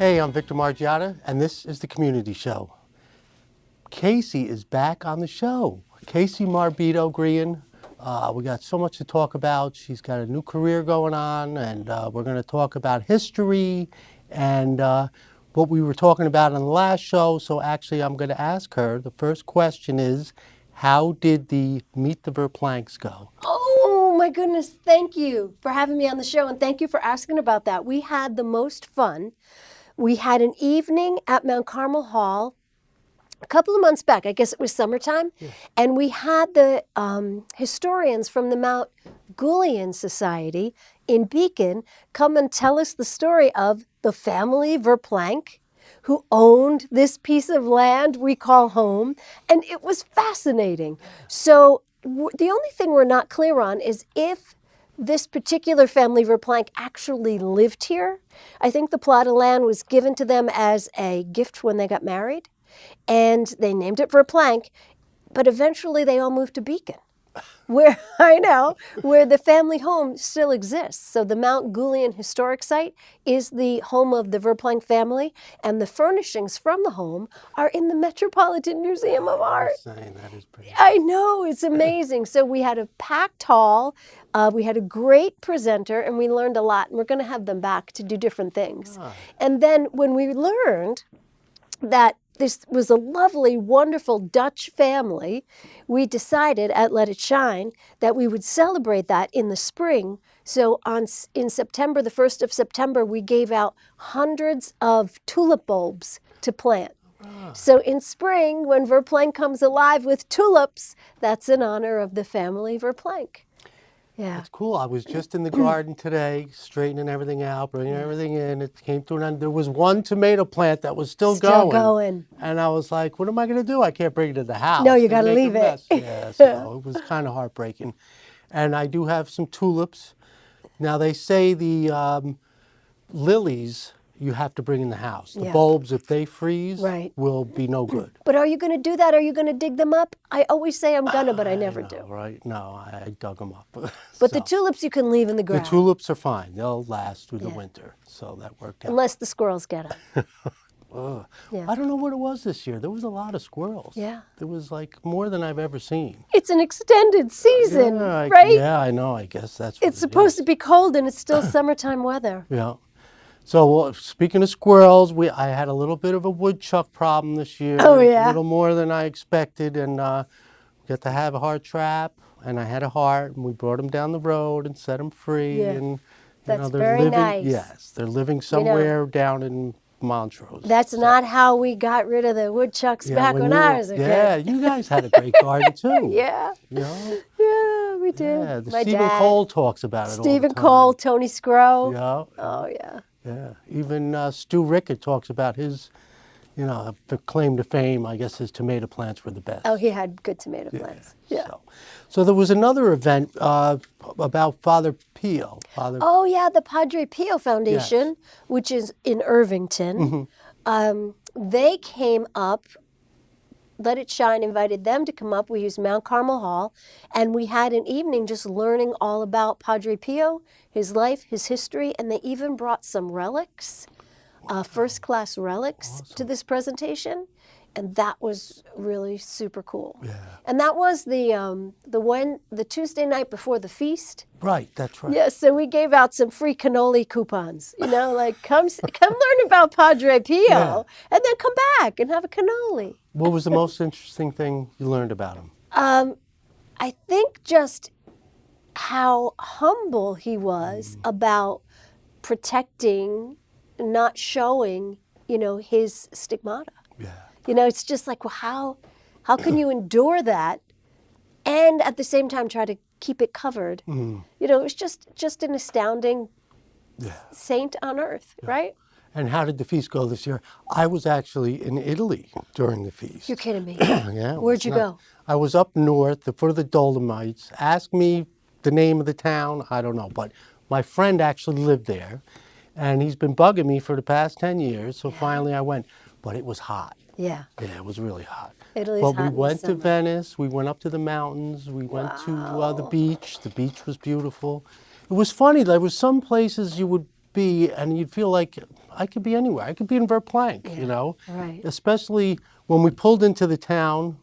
Hey, I'm Victor Margiotta, and this is the Community Show. Kacey is back on the show. Kacey Morabito, Grean. We got so much to talk about. She's got a new career going on, and we're going to talk about history and what we were talking about on the last show. So actually, I'm going to ask her. The first question is, how did the Meet the Verplanks go? Oh my goodness, thank you for having me on the show, and thank you for asking about that. We had the most fun. We had an evening at Mount Carmel Hall a couple of months back. I guess it was summertime. Yeah. And we had the historians from the Mount Julian Society in Beacon come and tell us the story of the family Verplank, who owned this piece of land we call home. And it was fascinating. So the only thing we're not clear on is if this particular family Verplank actually lived here. I think the plot of land was given to them as a gift when they got married, and they named it Verplank, but eventually they all moved to Beacon, where where the family home still exists. So the Mount Julian Historic Site is the home of the Verplank family, and the furnishings from the home are in the Metropolitan Museum of Art. That is pretty. I know, it's amazing. So we had a packed hall, we had a great presenter, and we learned a lot, and we're going to have them back to do different things. And then when we learned that this was a lovely, wonderful Dutch family, we decided at Let It Shine that we would celebrate that in the spring. So in September, the 1st of September, we gave out hundreds of tulip bulbs to plant. So in spring, when Verplank comes alive with tulips, that's in honor of the family Verplank. Yeah. That's cool. I was just in the garden today, straightening everything out, bringing everything in. It came to an end. There was one tomato plant that was still going. And I was like, what am I going to do? I can't bring it to the house. No, you got to leave it. Yeah, so it was kind of heartbreaking. And I do have some tulips. Now, they say the lilies you have to bring in the house. The bulbs, if they freeze, will be no good. But are you going to do that? Are you going to dig them up? I always say I'm going to, but I never do. Right? No, I dug them up. But the tulips you can leave in the ground. The tulips are fine. They'll last through the winter. So that worked out. Unless the squirrels get them. I don't know what it was this year. There was a lot of squirrels. Yeah. There was like more than I've ever seen. It's an extended season, right? Yeah, I know. I guess that's what it's supposed to be cold, and it's still summertime weather. Yeah. So speaking of squirrels, I had a little bit of a woodchuck problem this year. Oh, yeah? A little more than I expected, and got to have a heart trap, and I had a heart, and we brought him down the road and set him free. Yeah. And That's they're very living, nice. Yes, they're living somewhere down in Montrose. That's not how we got rid of the woodchucks back when I was a kid. Yeah, you guys had a great garden too. Yeah. You know? Yeah, we did. Yeah, My Stephen dad, Cole talks about it Stephen all the time. Cole, Tony Scrow. Yeah. Oh, yeah. Yeah, even Stu Rickett talks about his, the claim to fame. I guess his tomato plants were the best. Oh, he had good tomato plants. Yeah. So there was another event about Father Pio. Oh, yeah, the Padre Pio Foundation, which is in Irvington. They came up. Let It Shine invited them to come up. We used Mount Carmel Hall, and we had an evening just learning all about Padre Pio, his life, his history, and they even brought some relics, first-class relics to this presentation, and that was really super cool. Yeah. And that was the Tuesday night before the feast. Right, that's right. Yes, so we gave out some free cannoli coupons. Like come learn about Padre Pio, and then come back and have a cannoli. What was the most interesting thing you learned about him? I think just how humble he was about protecting, not showing, his stigmata. Yeah. It's just like, well, how can you endure that and at the same time try to keep it covered? It was just an astounding saint on earth, right? And how did the feast go this year? I was actually in Italy during the feast. You're kidding me. Yeah. Where'd you go? I was up north, the foot of the Dolomites. Ask me the name of the town, I don't know. But my friend actually lived there, and he's been bugging me for the past 10 years. So finally I went, but it was hot. Yeah. Yeah, it was really hot. Italy's but hot we in the went to summer. Venice, we went up to the mountains, we went to the beach. The beach was beautiful. It was funny, there was some places you would be, and you'd feel like I could be anywhere. I could be in Verplank, you know? right. Especially when we pulled into the town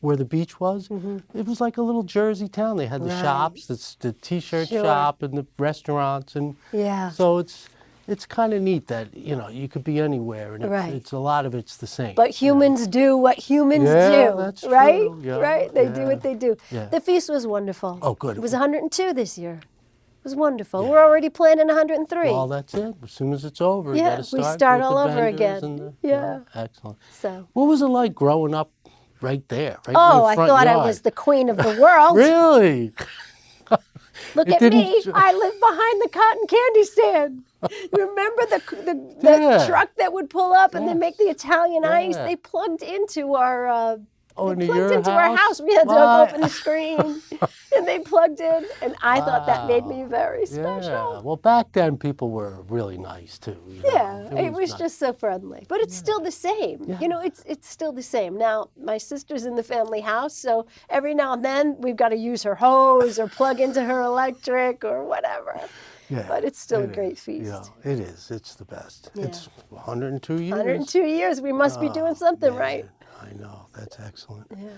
where the beach was. It was like a little Jersey town. They had the Right. shops, the T-shirt Sure. shop, and the restaurants, and Yeah. so it's kind of neat that you could be anywhere, and Right. it's a lot of it's the same. But humans do what humans Yeah, do, that's right? true. Yeah, Right? They do yeah. what they do. Yeah. The feast was wonderful. Oh, good. It was 102 this year. It was wonderful. We're already planning 103. Well, that's it. As soon as it's over, you Yeah, gotta we start start with all the over vendors again. and the- Yeah. Excellent. So. What was it like growing up right there? Right in Oh, your I front thought I yard? was the queen of the world. Really? Look It at me. didn't- I live behind the cotton candy stand. You remember the Yeah. truck that would pull up and they Yes. make the Italian ice? Yeah. They plugged into our Oh, they into plugged your into our house. We had to What? open the screen and they plugged in and I thought that made me very Yeah. special. Well, back then people were really nice too. You know? Yeah, it was nice. just so friendly. But it's still the same. You know, it's still the same. Now, my sister's in the family house, so every now and then we've got to use her hose or plug into her electric or whatever. Yeah, But it's still a it great is. feast. Yeah, it is. It's the best. Yeah. It's 102 years. 102 years, we must be doing something right. I know. That's excellent. Yeah.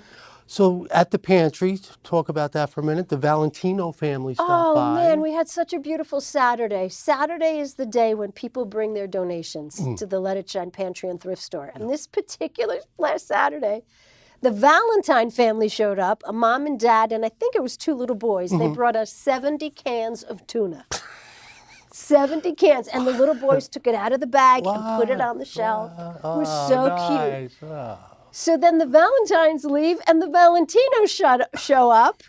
So at the pantry, talk about that for a minute. The Valentino family stopped Oh by. man, we had such a beautiful Saturday. Saturday is the day when people bring their donations to the Let It Shine Pantry and Thrift Store. And this particular last Saturday, the Valentine family showed up, a mom and dad, and I think it was 2 little boys. They brought us 70 cans of tuna. 70 cans. And the little boys took it out of the bag and put it on the shelf. It was so cute. Nice. Oh. So then the Valentines leave and the Valentinos show up.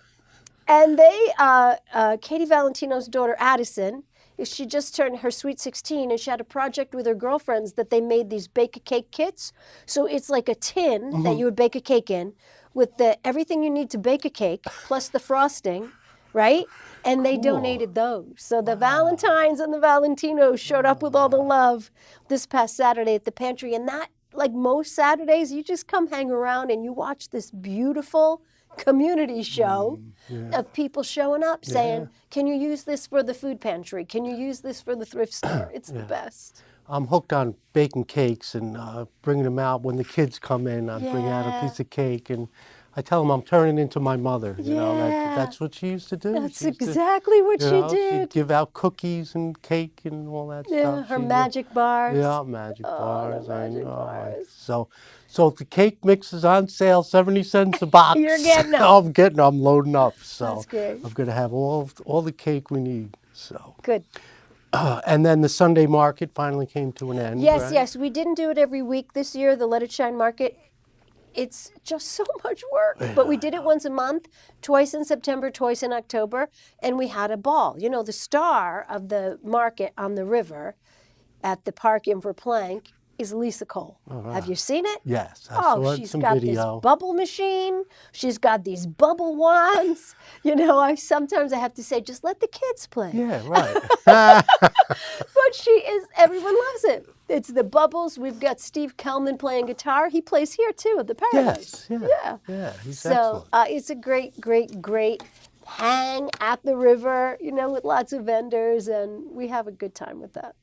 And they, Katie Valentino's daughter, Addison, she just turned her sweet 16 and she had a project with her girlfriends that they made these bake-a-cake kits. So it's like a tin that you would bake a cake in with everything you need to bake a cake plus the frosting, right? And they donated those. So the Valentines and the Valentinos showed up with all the love this past Saturday at the pantry. And that, like most Saturdays, you just come hang around and you watch this beautiful community show of people showing up saying, can you use this for the food pantry? Can you use this for the thrift store? It's the best. I'm hooked on baking cakes and bringing them out when the kids come in. I bring out a piece of cake and I tell them I'm turning into my mother. You know, that's what she used to do. That's She used to, exactly what you she know, did. She'd give out cookies and cake and all that Yeah, stuff. her She'd- magic bars. Yeah, magic bars. the magic I know. bars. So the cake mix is on sale, 70 cents a box. You're getting them. I'm loading up. So That's great. I'm gonna have all the cake we need. So Good. and then the Sunday market finally came to an end. Yes, right? yes. We didn't do it every week this year, the Let It Shine market. It's just so much work. But we did it once a month, twice in September, twice in October, and we had a ball. You know, the star of the market on the river at the park in Verplank is Lisa Cole. Have you seen it? Yes, I saw she's some got video. this bubble machine. She's got these bubble wands. You know, sometimes I have to say, just let the kids play. Yeah, right. But everyone loves it. It's the bubbles. We've got Steve Kellman playing guitar. He plays here too at the Paradise. Yes, yeah, he's So excellent. it's a great, great, great hang at the river, you know, with lots of vendors, and we have a good time with that.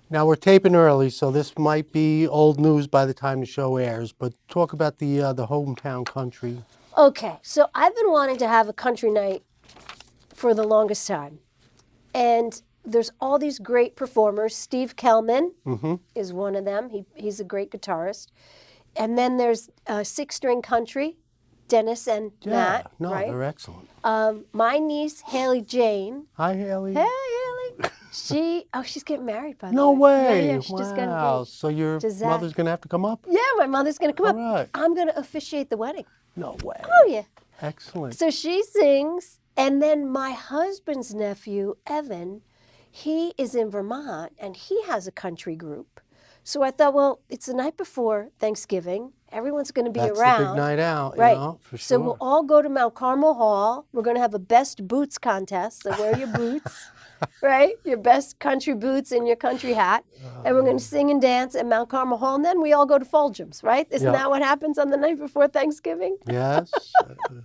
Now we're taping early, so this might be old news by the time the show airs. But talk about the hometown country. Okay, so I've been wanting to have a country night for the longest time. And there's all these great performers. Steve Kellman is one of them. He's a great guitarist. And then there's Six-String Country, Dennis and Matt, no, right? they're excellent. My niece, Haley Jane. Hi, Haley. Hey, Haley. She's getting married, by the No way. Yeah, she just got Wow. engaged. So your to Zach. mother's gonna have to come up? Yeah, my mother's going to come All up. right. I'm going to officiate the wedding. No way. Oh, yeah. Excellent. So she sings, and then my husband's nephew, Evan, he is in Vermont, and he has a country group. So I thought, well, it's the night before Thanksgiving. Everyone's going to be That's around. the big night out, Right. you know, for sure. So we'll all go to Mount Carmel Hall. We're going to have a best boots contest. So wear your boots. right? Your best country boots and your country hat. And we're going to sing and dance at Mount Carmel Hall. And then we all go to Folgers, right? Isn't Yeah. that what happens on the night before Thanksgiving? Yes,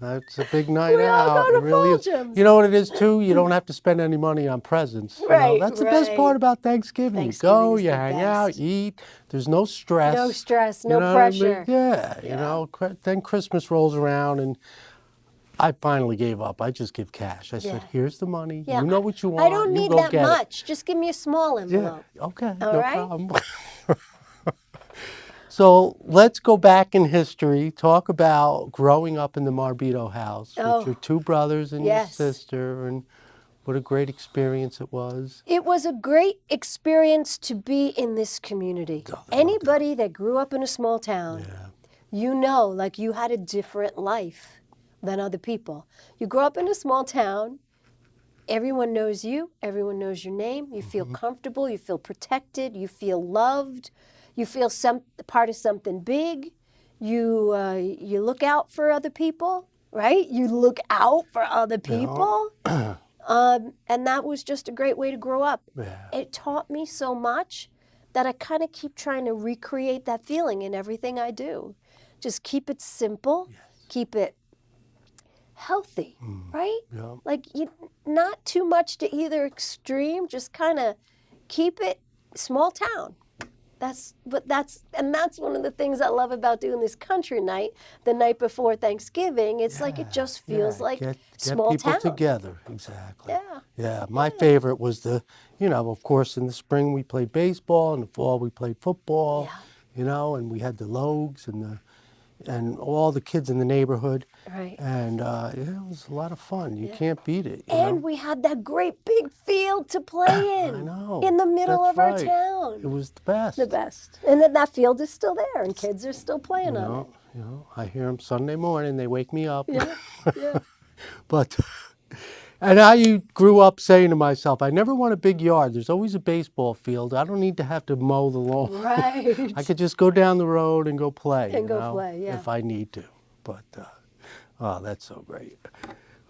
that's a big night We all out. go It to really is. Folgers. You know what it is too? You don't have to spend any money on presents. You know, Right, that's the best part right. about Thanksgiving. You Thanksgiving go, is you the hang out, best. eat. There's no stress. No stress, You no know what I mean? pressure. Yeah, you know. Then Christmas rolls around, and I finally gave up. I just give cash. I said, Yeah. "Here's the money. Yeah, You know what you want. I don't you need go that get much. Just give me a small it." Yeah. envelope. Okay. All no right? problem. So let's go back in history, talk about growing up in the Margiotta house with Oh, your two brothers and your yes. sister, and what a great experience it was. It was a great experience to be in this community. Anybody that grew up in a small town, Yeah. you know, like you had a different life than other people. You grow up in a small town, everyone knows you, everyone knows your name, you feel comfortable, you feel protected, you feel loved, you feel part of something big. You look out for other people, right? You look out for other people. And that was just a great way to grow up. Yeah. It taught me so much that I kind of keep trying to recreate that feeling in everything I do. Just keep it simple, keep it healthy, right? Yeah. Like not too much to either extreme, just kind of keep it small town. That's one of the things I love about doing this country night, the night before Thanksgiving. It's like it just feels like get small people town. together. Exactly. Yeah. Yeah. My favorite was of course, in the spring we played baseball, in the fall we played football. Yeah. You know, and we had the Logs and all the kids in the neighborhood. Right. And it was a lot of fun. You can't beat it. You And know? we had that great big field to play in. I know. In the middle That's of our right. town. It was the best. The best. And then that field is still there, and kids are still playing on it. You know, I hear them Sunday morning. They wake me up. Yeah, yeah. But, and I grew up saying to myself, I never want a big yard. There's always a baseball field. I don't need to have to mow the lawn. Right. I could just go down the road and go play. And you go know, play, yeah. if I need to. But, oh, that's so great.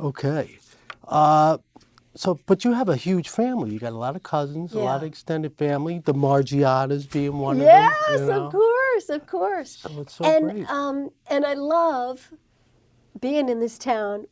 Okay. But you have a huge family. You got a lot of cousins, a lot of Yeah. extended family. The Margiottas being one Yes, of them. You know? of course, of course. So it's so and great. and I love being in this town,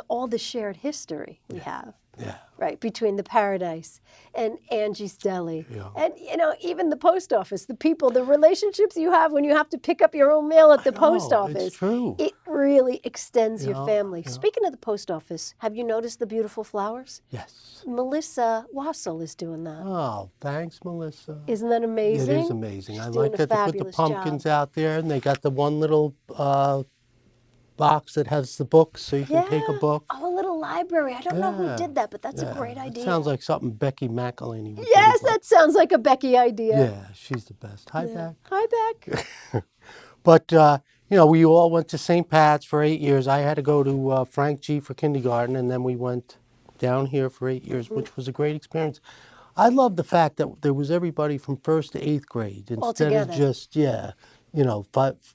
all the shared history we have. Yeah. Right, between the Paradise and Angie's Deli. Yeah. And, even the post office, the people, the relationships you have when you have to pick up your own mail at the post know, office. it's true. It really extends your Yeah, family. yeah. Speaking of the post office, have you noticed the beautiful flowers? Yes. Melissa Wassel is doing that. Oh, thanks, Melissa. Isn't that amazing? It is amazing. She's I doing like a that they put the fabulous pumpkins job. out there, and they got the one little box that has the books, so you can take a book. Oh, a little library. I don't know who Yeah, did that, but that's a Yeah. great idea. It sounds like something Becky McElhaney would Yes, do. but- that sounds like a Becky idea. Yeah, she's the best. Hi, Beck. Hi, Beck. But, we all went to St. Pat's for 8 years. I had to go to Frank G for kindergarten, and then we went down here for 8 years, which was a great experience. I love the fact that there was everybody from 1st to 8th grade instead of together. just,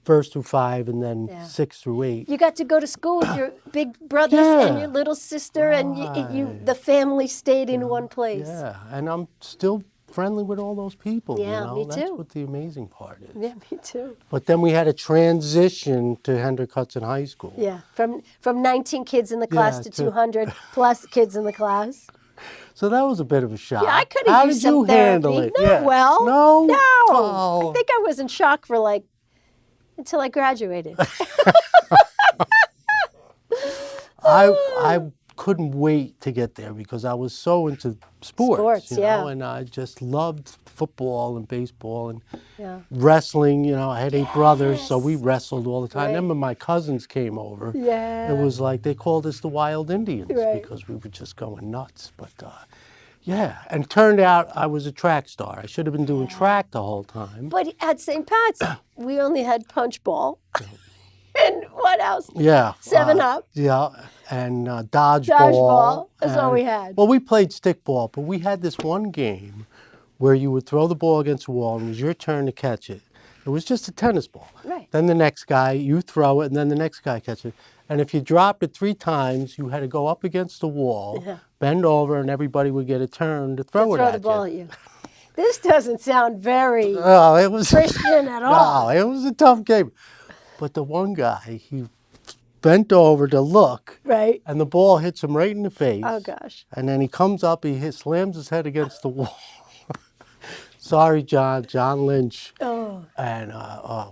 first through 5 and then Yeah. 6 through 8. You got to go to school with your big brothers and your little sister, and the family stayed in one place. Yeah, and I'm still friendly with all those people. Yeah, me That's too. what the amazing part is. Yeah, me too. But then we had a transition to Hendrick Hudson High School. Yeah, from 19 kids in the class to to- 200 plus kids in the class. So that was a bit of a shock. Yeah, I could How have used did you some therapy. handle it? Not Yeah. well. No? No. Oh. I think I was in shock for until I graduated. I couldn't wait to get there because I was so into sports. Sports, you know, yeah. and I just loved football and baseball and Yeah. wrestling. I had 8 brothers, so we wrestled all the time. Right. Then when my cousins came over, Yeah. it was like they called us the Wild Indians Right. because we were just going nuts. But and turned out I was a track star. I should have been doing track the whole time. But at St. Pat's, we only had punch ball. And what else? Yeah. 7-Up. Yeah, and dodgeball. Dodgeball. That's all and- we had. Well, we played stickball, but we had this one game where you would throw the ball against the wall and it was your turn to catch it. It was just a tennis ball. Right. Then the next guy, you throw it, and then the next guy catches it. And if you dropped it 3 times, you had to go up against the wall, bend over, and everybody would get a turn to throw it Throw at the ball you. at you. This doesn't sound very Oh, it was Christian at all. no, it was a tough game. But the one guy, he bent over to look, Right? and the ball hits him right in the face. Oh, gosh. And then he comes up, slams his head against the wall. Sorry, John Lynch. Oh. And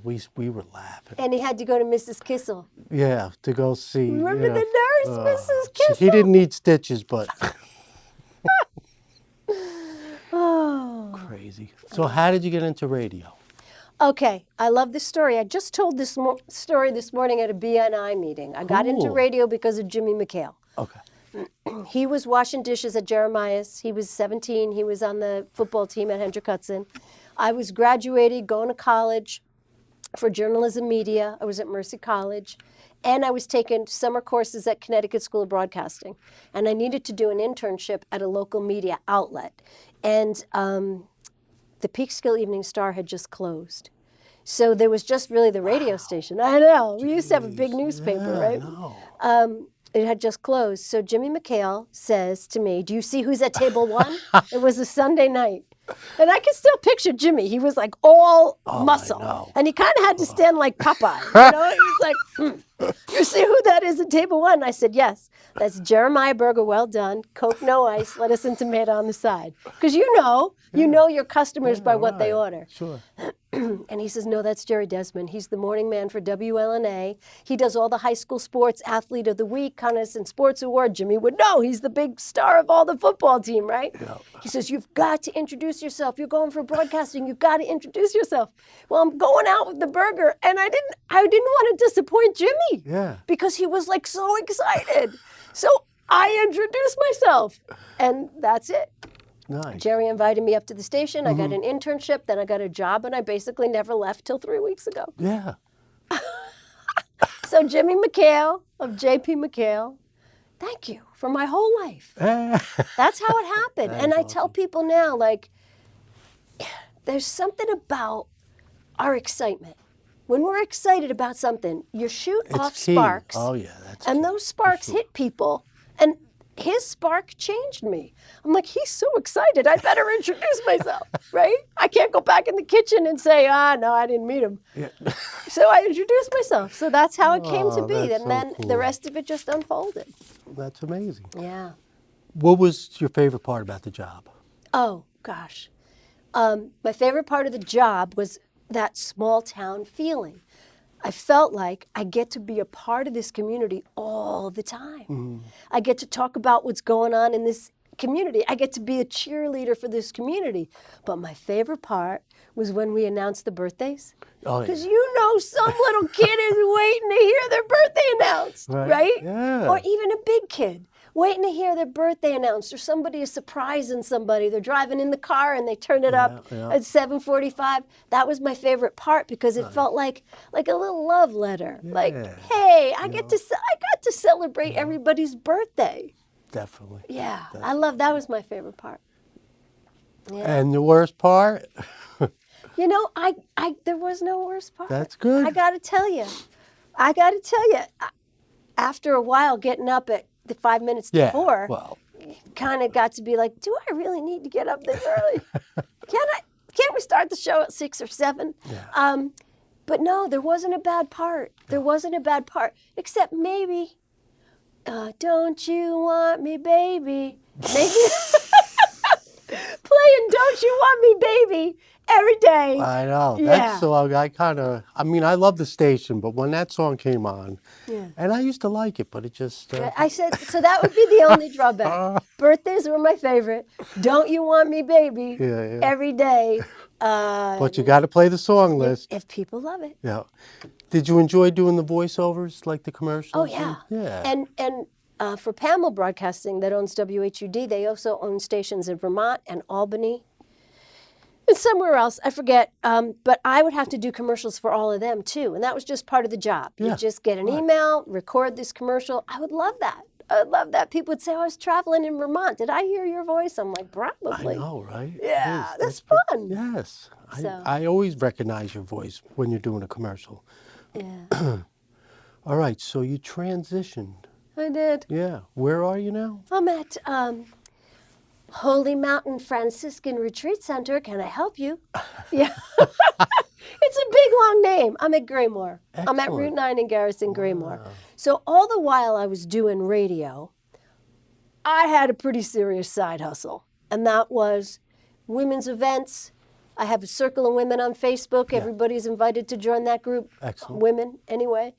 we were laughing. And he had to go to Mrs. Kissel. Yeah, to go see. Remember the nurse, Mrs. Kissel? He didn't need stitches, but Oh. crazy. So how did you get into radio? Okay, I love this story. I just told this story this morning at a BNI meeting. I got into Cool. radio because of Jimmy McHale. Okay. He was washing dishes at Jeremiah's. He was 17. He was on the football team at Hendrick Hudson. I was graduated, going to college for journalism media. I was at Mercy College. And I was taking summer courses at Connecticut School of Broadcasting. And I needed to do an internship at a local media outlet. And the Peekskill Evening Star had just closed. So there was just really the radio station. I know. We used to have a big newspaper, right? No. It had just closed. So Jimmy McHale says to me, "Do you see who's at table one?" It was a Sunday night. And I can still picture Jimmy. He was like all muscle. know. And he kind of had to stand like Popeye. You know, he was like, "You see who that is at table one?" I said, "Yes, that's Jeremiah Burger, well done. Coke, no ice, lettuce and tomato on the side." Because you know your customers by what they order. Sure. And he says, "No, that's Jerry Desmond. He's the morning man for WLNA. He does all the high school sports, athlete of the week, Coniston Sports Award." Jimmy would know. He's the big star of all the football team, right? Yeah. He says, "You've got to introduce yourself. You're going for broadcasting. You've got to introduce yourself." Well, I'm going out with the burger, and I didn't want to disappoint Jimmy. Yeah. Because he was like so excited. So I introduced myself, and that's it. Nice. Jerry invited me up to the station. I got an internship, then I got a job, and I basically never left till 3 weeks ago. Yeah. So Jimmy McHale of JP McHale, thank you for my whole life. That's how it happened. And I tell people now, like, there's something about our excitement. When we're excited about something, you shoot off key. sparks. Oh yeah, that's And key. those sparks hit people. And his spark changed me. I'm like, he's so excited. I better introduce myself, right? I can't go back in the kitchen and say, no, I didn't meet him. Yeah. So I introduced myself. So that's how it came to be. that's And so then cool. the rest of it just unfolded. That's amazing. Yeah. What was your favorite part about the job? Oh, gosh. My favorite part of the job was that small town feeling. I felt like I get to be a part of this community all the time. I get to talk about what's going on in this community. I get to be a cheerleader for this community. But my favorite part was when we announced the birthdays. Oh, yeah. Because you know some little kid is waiting to hear their birthday announced, right? Yeah. Or even a big kid waiting to hear their birthday announced, or somebody is surprising somebody. They're driving in the car and they turn it up at 7:45. That was my favorite part because it felt like a little love letter. Like, hey, I got to celebrate everybody's birthday. Definitely. Yeah, I love that. Was my favorite part. Yeah. And the worst part? You know, there was no worst part. That's good. I got to tell you, after a while getting up at the 5 minutes Yeah. before, Well, kind of got to be like, do I really need to get up this early? Can't we start the show at 6 or 7? Yeah. But no, there wasn't a bad part. There wasn't a bad part, except maybe, don't you want me, baby? Maybe playing "Don't You Want Me, Baby" every day. I know. Yeah. That song, I love the station, but when that song came on, and I used to like it, but it just... I said, so that would be the only drawback. Birthdays were my favorite. "Don't You Want Me, Baby" Yeah. every day. But you got to play the song list. If people love it. Yeah. Did you enjoy doing the voiceovers, like the commercials? Oh, yeah. Yeah. And for Pamela Broadcasting, that owns WHUD, they also own stations in Vermont and Albany and somewhere else. I forget. But I would have to do commercials for all of them, too. And that was just part of the job. Yeah. You just get an email, record this commercial. I would love that. I would love that. People would say, I was traveling in Vermont. Did I hear your voice? I'm like, probably. I know, right? It Yeah, is. that's fun. Yes. So. I always recognize your voice when you're doing a commercial. Yeah. All right, so you transitioned. I did. Yeah. Where are you now? I'm at Holy Mountain Franciscan Retreat Center. Can I help you? Yeah. It's a big, long name. I'm at Graymore. I'm at Route Excellent. 9 in Garrison, Graymore. Wow. So all the while I was doing radio, I had a pretty serious side hustle. And that was women's events. I have a circle of women on Facebook. Yeah. Everybody's invited to join that group. Excellent. Women, anyway.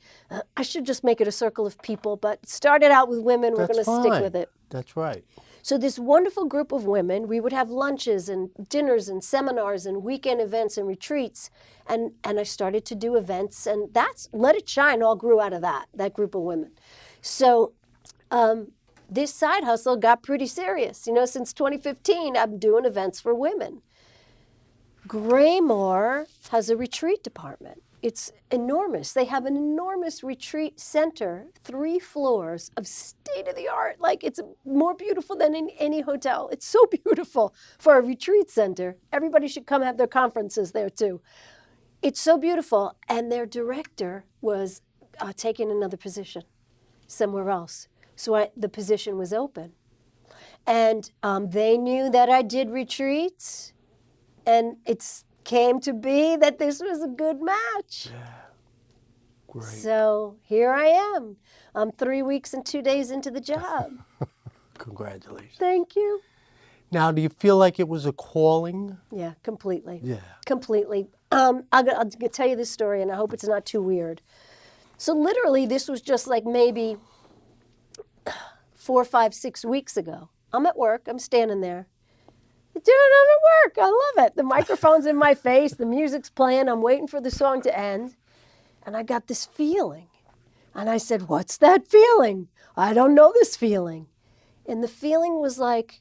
I should just make it a circle of people, but it started out with women. We're That's going to stick fine. with it. That's right. So this wonderful group of women, we would have lunches and dinners and seminars and weekend events and retreats. And I started to do events, and that's Let It Shine all grew out of that group of women. So this side hustle got pretty serious. You know, since 2015, I'm doing events for women. Graymore has a retreat department. It's enormous. They have an enormous retreat center, 3 floors of state-of-the-art. Like, it's more beautiful than in any hotel. It's so beautiful for a retreat center. Everybody should come have their conferences there, too. It's so beautiful. And their director was taking another position somewhere else. So the position was open. And they knew that I did retreats. And it came to be that this was a good match. Yeah. Great. So here I am. I'm 3 weeks and 2 days into the job. Congratulations. Thank you. Now, do you feel like it was a calling? Yeah, completely. Yeah. Completely. I'll tell you this story, and I hope it's not too weird. So literally, this was just like maybe 4, 5, 6 weeks ago. I'm at work. I'm standing there. Dude, I'm at work. I love it. The microphone's in my face. The music's playing. I'm waiting for the song to end. And I got this feeling. And I said, what's that feeling? I don't know this feeling. And the feeling was like,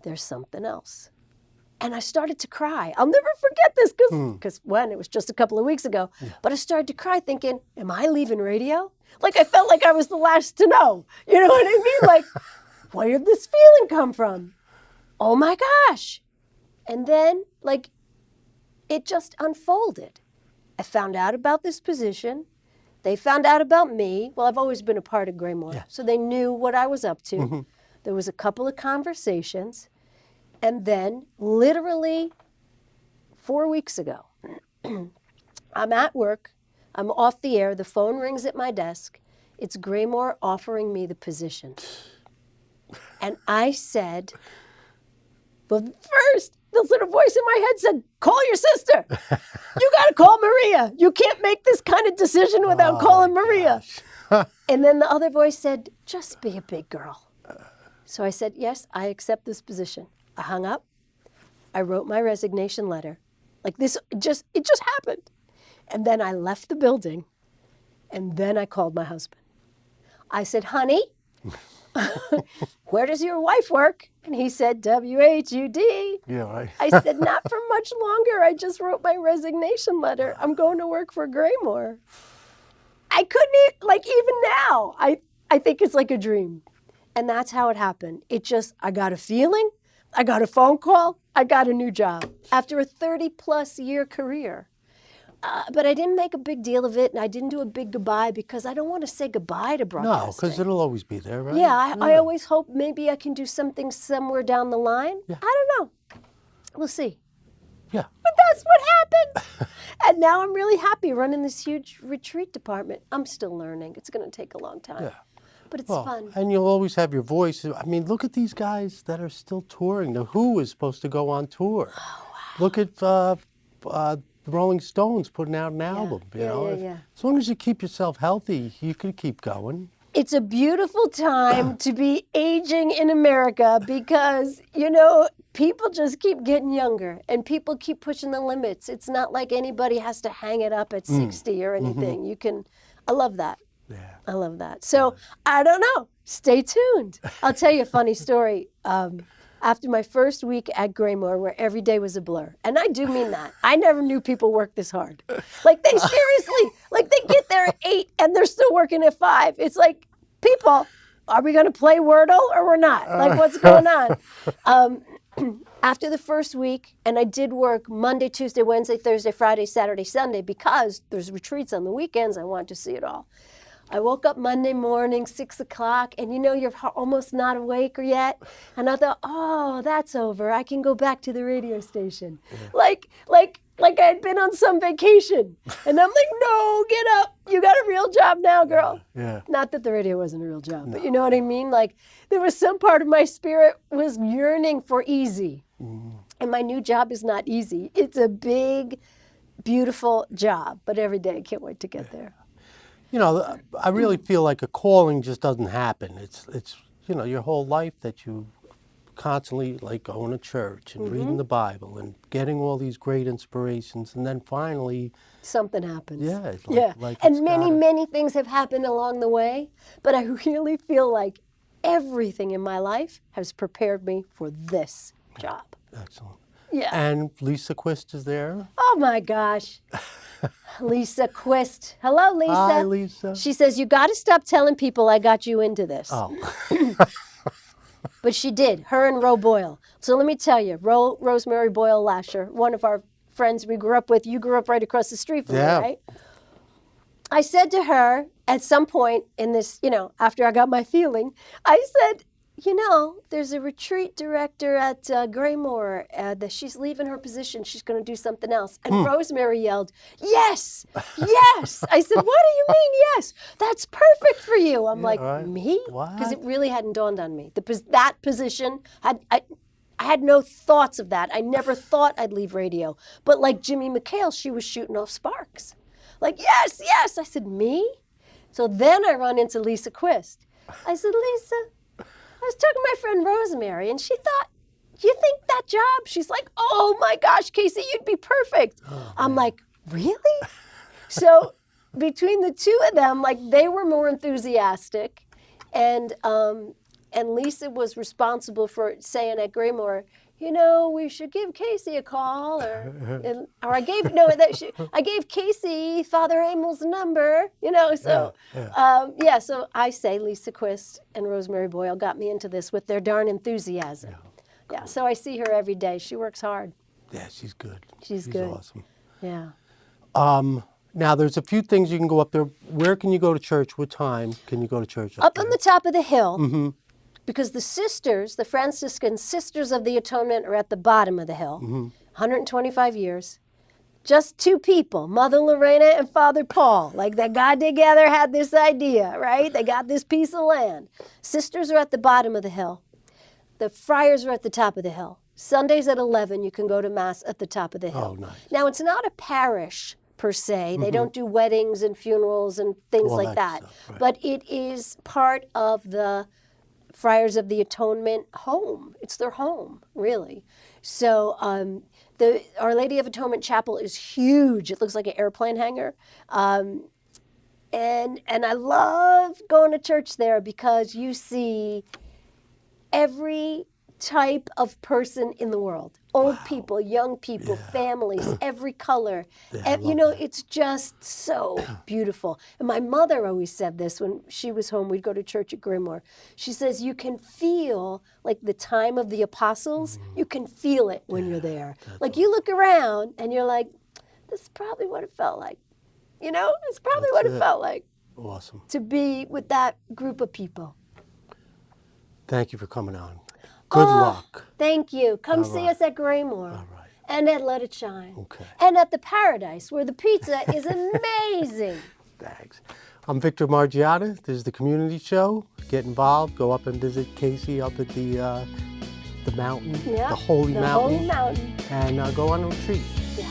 there's something else. And I started to cry. I'll never forget this because when it was just a couple of weeks ago. Yeah. But I started to cry thinking, am I leaving radio? Like I felt like I was the last to know. You know what I mean? Like, where did this feeling come from? Oh my gosh. And then, like, it just unfolded. I found out about this position. They found out about me. Well, I've always been a part of Graymore, yeah. So they knew what I was up to. Mm-hmm. There was a couple of conversations. And then, literally 4 weeks ago, I'm at work. I'm off the air. The phone rings at my desk. It's Graymore offering me the position. And I said, but first, this little voice in my head said, call your sister. You got to call Maria. You can't make this kind of decision without calling Maria. And then the other voice said, just be a big girl. So I said, yes, I accept this position. I hung up. I wrote my resignation letter. Like this, it just happened. And then I left the building. And then I called my husband. I said, honey, where does your wife work? And he said, WHUD. Yeah, right. I said, not for much longer. I just wrote my resignation letter. I'm going to work for Graymore. I couldn't, even now, I think it's like a dream. And that's how it happened. I got a feeling, I got a phone call, I got a new job after a 30-plus year career. But I didn't make a big deal of it, and I didn't do a big goodbye because I don't want to say goodbye to broadcasting. No, because it'll always be there, right? Yeah, I always hope maybe I can do something somewhere down the line. Yeah. I don't know. We'll see. Yeah. But that's what happened. And now I'm really happy running this huge retreat department. I'm still learning. It's going to take a long time. Yeah. But it's fun. And you'll always have your voice. I mean, look at these guys that are still touring. The Who is supposed to go on tour. Oh, wow. Look at the Rolling Stones putting out an album. Yeah. As long as you keep yourself healthy, you can keep going. It's a beautiful time to be aging in America because, people just keep getting younger and people keep pushing the limits. It's not like anybody has to hang it up at 60 or anything. Mm-hmm. I love that. Yeah. I love that. So, I don't know. Stay tuned. I'll tell you a funny story. After my first week at Graymore, where every day was a blur, and I do mean that. I never knew people work this hard. Like, they seriously, they get there at 8 and they're still working at 5. It's like, people, are we going to play Wordle or we're not? Like, what's going on? After the first week, and I did work Monday, Tuesday, Wednesday, Thursday, Friday, Saturday, Sunday, because there's retreats on the weekends. I wanted to see it all. I woke up Monday morning, 6 o'clock, and you know you're almost not awake yet. And I thought, oh, that's over. I can go back to the radio station. Like I had been on some vacation. And I'm like, no, get up. You got a real job now, girl. Yeah. Not that the radio wasn't a real job, but you know what I mean? Like there was some part of my spirit was yearning for easy. And my new job is not easy. It's a big, beautiful job, but every day I can't wait to get there. You know, I really feel like a calling just doesn't happen. It's you know, your whole life that you constantly like going to church and reading the Bible and getting all these great inspirations, and then finally Something happens. Yeah, it's like and it's many things have happened along the way, but I really feel like everything in my life has prepared me for this job. excellent. Yeah. And Lisa Quist is there. Oh my gosh. Lisa Quist. Hello, Lisa. Hi, Lisa. She says, you got to stop telling people I got you into this. Oh. But she did, her and Ro Boyle. So let me tell you, Rosemary Boyle Lasher, one of our friends we grew up with, you grew up right across the street from me, right? I said to her at some point in this, you know, after I got my feeling, I said, you know, there's a retreat director at Graymore that she's leaving her position. She's going to do something else. And Rosemary yelled, yes, yes. I said, what do you mean, yes? That's perfect for you. I'm like, right. me? What? Because it really hadn't dawned on me. That position, I had no thoughts of that. I never thought I'd leave radio. But like Jimmy McHale, she was shooting off sparks. Like, yes, yes. I said, me? So then I run into Lisa Quist. I said, Lisa, I was talking to my friend Rosemary, and she thought, you think that job? She's like, oh my gosh, Kacey, you'd be perfect. I'm like, really? So between the two of them, like they were more enthusiastic, and Lisa was responsible for saying at Graymore, you know, we should give Kacey a call, or I gave Kacey Father Amel's number, you know. So so I say Lisa Quist and Rosemary Boyle got me into this with their darn enthusiasm. Yeah, so I see her every day. She works hard. Yeah, she's good. She's good. Awesome. Yeah. Now, there's a few things you can go up there. Where can you go to church? What time can you go to church Up there? on the top of the hill, because the sisters, the Franciscan Sisters of the Atonement, are at the bottom of the hill, 125 years. Just two people, Mother Lorena and Father Paul, like they got together, had this idea, right? They got this piece of land. Sisters are at the bottom of the hill. The friars are at the top of the hill. Sundays at 11, you can go to Mass at the top of the hill. Oh, nice. Now, it's not a parish per se. They don't do weddings and funerals and things All like that. stuff, right. But it is part of the Friars of the Atonement home. It's their home, really. So the Our Lady of Atonement Chapel is huge. It looks like an airplane hangar. And I love going to church there because you see every type of person in the world. Old people, young people, families, every color. And, you know, it's just so beautiful. And my mother always said this when she was home. We'd go to church at Graymore. She says, you can feel like the time of the apostles. You can feel it when you're there. Like you look around and you're like, this is probably what it felt like. You know, it's probably what it felt like. Awesome. To be with that group of people. Thank you for coming on. Good luck. Thank you. Come see us at Graymore. All right. And at Let It Shine. Okay. And at the Paradise, where the pizza is amazing. Thanks. I'm Victor Margiotta. This is the community show. Get involved. Go up and visit Kacey up at the mountain, Yeah. the Holy Mountain. Holy Mountain. And go on a retreat. Yeah.